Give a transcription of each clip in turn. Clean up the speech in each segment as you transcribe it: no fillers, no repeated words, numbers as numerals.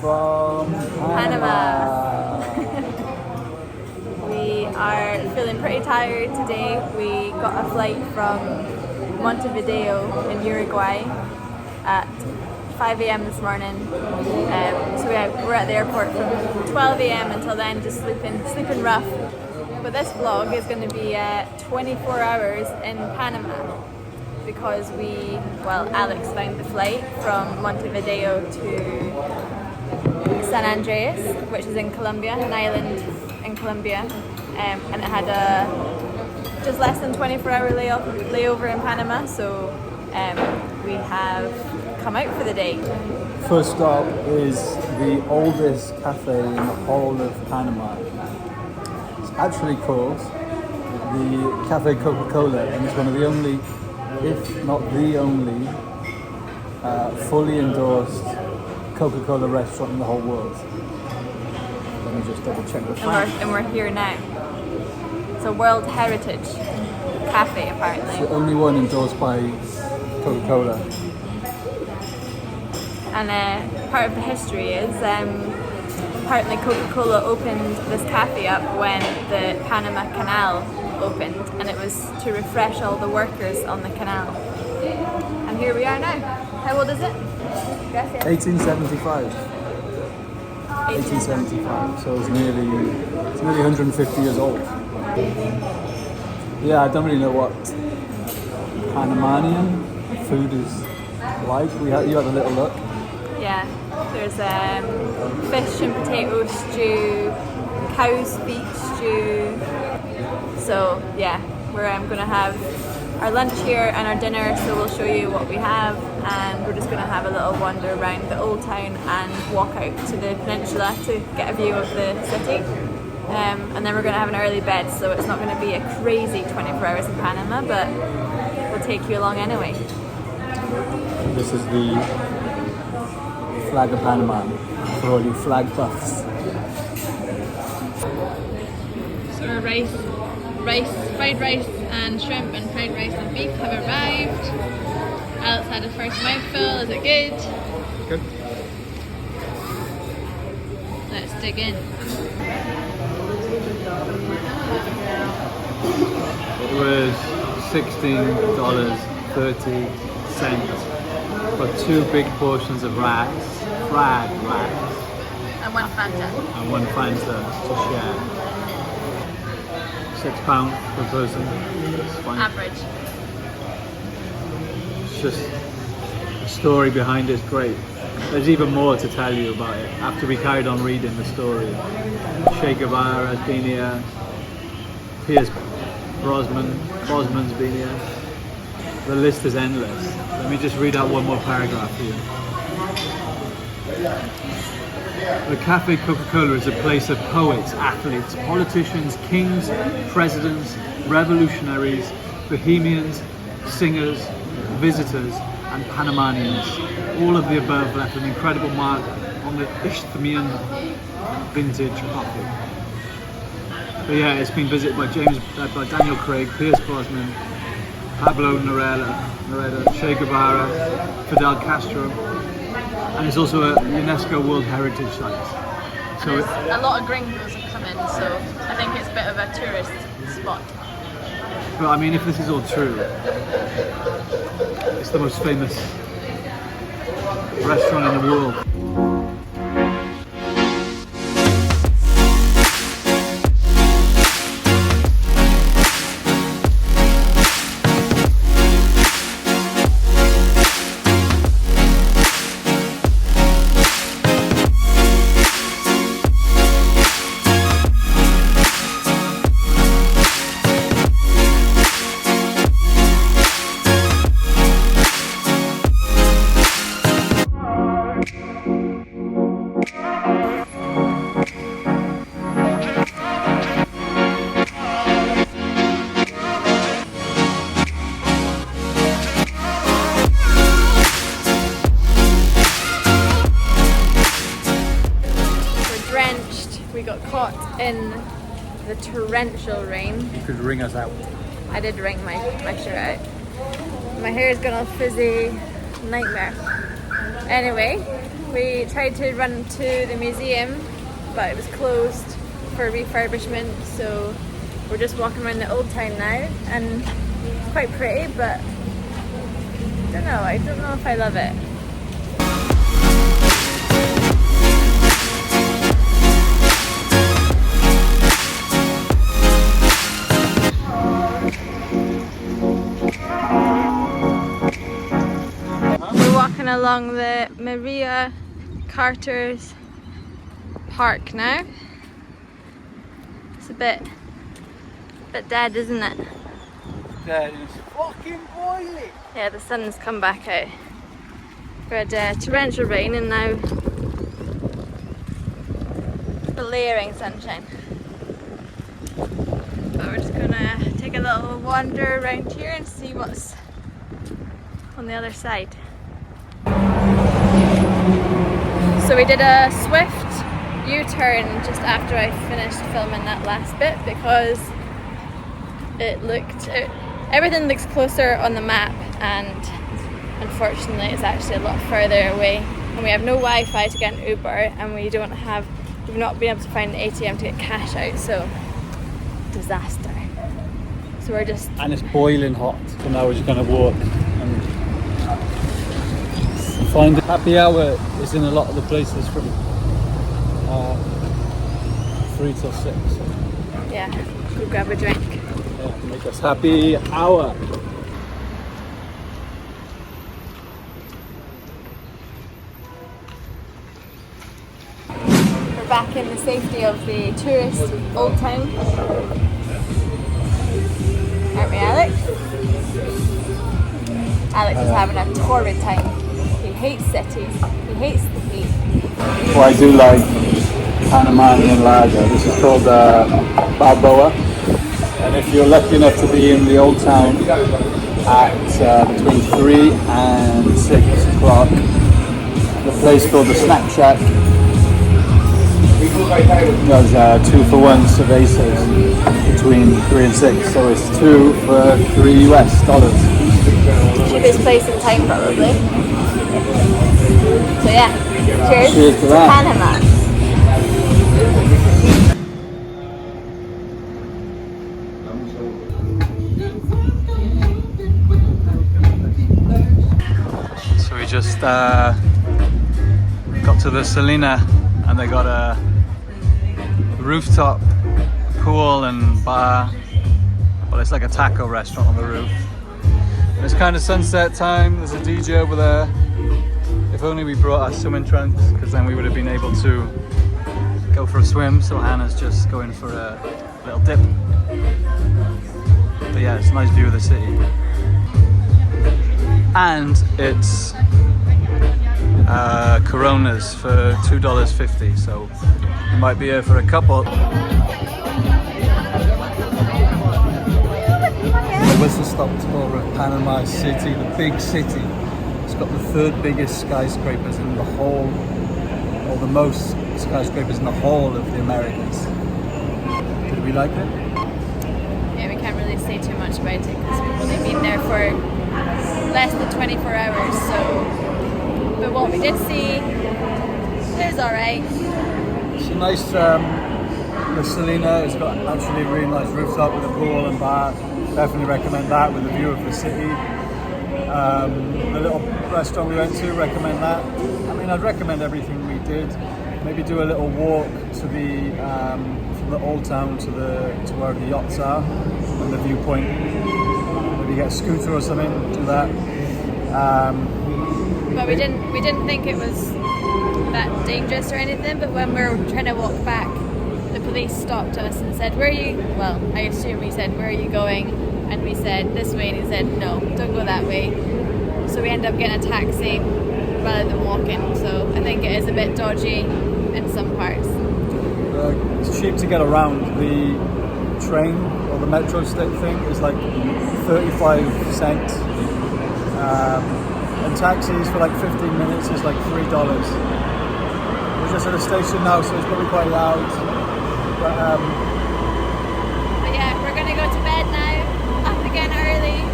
from Panama. We are feeling pretty tired today. We got a flight from Montevideo in Uruguay at 5 a.m. this morning. So we're at the airport from 12 a.m. until then, just sleeping rough. But this vlog is going to be 24 hours in Panama because Alex found the flight from Montevideo to San Andreas, which is in Colombia, an island in Colombia, and it had a just less than 24-hour layover in Panama, so we have come out for the day. First stop is the oldest cafe in the whole of Panama. It's actually called the Cafe Coca Cola, and it's one of the only, if not the only, fully endorsed Coca Cola restaurant in the whole world. Let me just double check the fact. And we're here now. It's a World Heritage Cafe, apparently. It's the only one endorsed by Coca Cola. And part of the history is apparently Coca-Cola opened this cafe up when the Panama Canal opened, and it was to refresh all the workers on the canal. And here we are now. How old is it? Gracias. 1875. 1875. So it's nearly 150 years old. Yeah, I don't really know what Panamanian food is like. You had a little look. Yeah, there's fish and potato stew, cow's feet stew. So yeah, we're going to have our lunch here and our dinner, so we'll show you what we have, and we're just going to have a little wander around the old town and walk out to the peninsula to get a view of the city. And then we're going to have an early bed, so it's not going to be a crazy 24 hours in Panama, but we'll take you along anyway. This is the flag of Panama for all you flag buffs. So our fried rice and shrimp and fried rice and beef have arrived. Alex had a first mouthful. Is it good? Good. Let's dig in. It was $16.30 for two big portions of fried rice. And one Fanta. And one Fanta to share. £6 per person. It's fine. Average. It's just the story behind it's great. There's even more to tell you about it after we carried on reading the story. Che Guevara has been here. Pierce Brosnan's been here. The list is endless. Let me just read out one more paragraph here. The Cafe Coca-Cola is a place of poets, athletes, politicians, kings, presidents, revolutionaries, bohemians, singers, visitors, and Panamanians. All of the above left an incredible mark on the Isthmian vintage coffee. But yeah, it's been visited by by Daniel Craig, Pierce Brosnan, Pablo Neruda, Che Guevara, Fidel Castro, and it's also a UNESCO World Heritage Site. So a lot of gringos have come in, so I think it's a bit of a tourist spot. But I mean, if this is all true, it's the most famous restaurant in the world. caught in the torrential rain. You could wring us out. I did wring my shirt out. My hair is gone all frizzy. Nightmare. Anyway, We tried to run to the museum, but it was closed for refurbishment, so we're just walking around the old town now, and it's quite pretty, but I don't know if I love it. We're walking along the Maria Carter's park now. It's a bit dead, isn't it? Dead. It's fucking boiling. Yeah, the sun's come back out. We had torrential rain and now the layering sunshine. But we're just gonna take a little wander around here and see what's on the other side. So we did a swift U-turn just after I finished filming that last bit because everything looks closer on the map, and unfortunately it's actually a lot further away, and we have no Wi-Fi to get an Uber, and we've not been able to find an ATM to get cash out, so disaster. So we're just... And it's boiling hot, so now we're just going to walk and find happy hour is in a lot of the places from 3 till 6. Yeah, go grab a drink. Yeah, make us happy hour. We're back in the safety of the tourist old town. Aren't we, Alex? Alex is having a torrid time. He hates cities. He hates the heat. Well, I do like Panamanian lager. This is called Balboa. And if you're lucky enough to be in the old town at between 3 and 6 o'clock, the place called the Snack Shack does 2-for-1 cervezas between 3 and 6, so it's 2 for $3 US. Cheapest place in town, probably. So yeah, cheers to that. Panama. So we just got to the Salina, and they got a rooftop pool and bar. Well, it's like a taco restaurant on the roof. And it's kind of sunset time. There's a DJ over there. If only we brought our swimming trunks, because then we would have been able to go for a swim. So Hannah's just going for a little dip. But yeah, it's a nice view of the city. And it's Coronas for $2.50, so you might be here for a couple. The whistle stop tour of Panama City, the big city. It's got the 3rd biggest skyscrapers in the whole, or the most skyscrapers in the whole of the Americas. Did we like it? Yeah, we can't really say too much about it because we've only been there for less than 24 hours, so... But what we did see, it was alright. It's a nice, the Salina has got actually a really nice rooftop with a pool and bar. Definitely recommend that with a view of the city. The little restaurant we went to, recommend that. I mean, I'd recommend everything we did. Maybe do a little walk to the from the old town to where the yachts are and the viewpoint. Maybe get a scooter or something. Do that. But we didn't think it was that dangerous or anything. But when we were trying to walk back, the police stopped us and said, "Where are you?" Well, I assume we said, "Where are you going?" And we said, "This way." And he said, "No, don't go that way." So we ended up getting a taxi rather than walking. So I think it is a bit dodgy in some parts. It's cheap to get around. The train or the metro thing is like 35 cents. And taxis for like 15 minutes is like $3. We're just at a station now, so it's probably quite loud. But yeah, we're gonna go to bed now. Up again early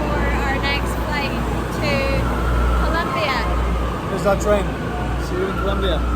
for our next flight to Colombia. There's that train. Colombia.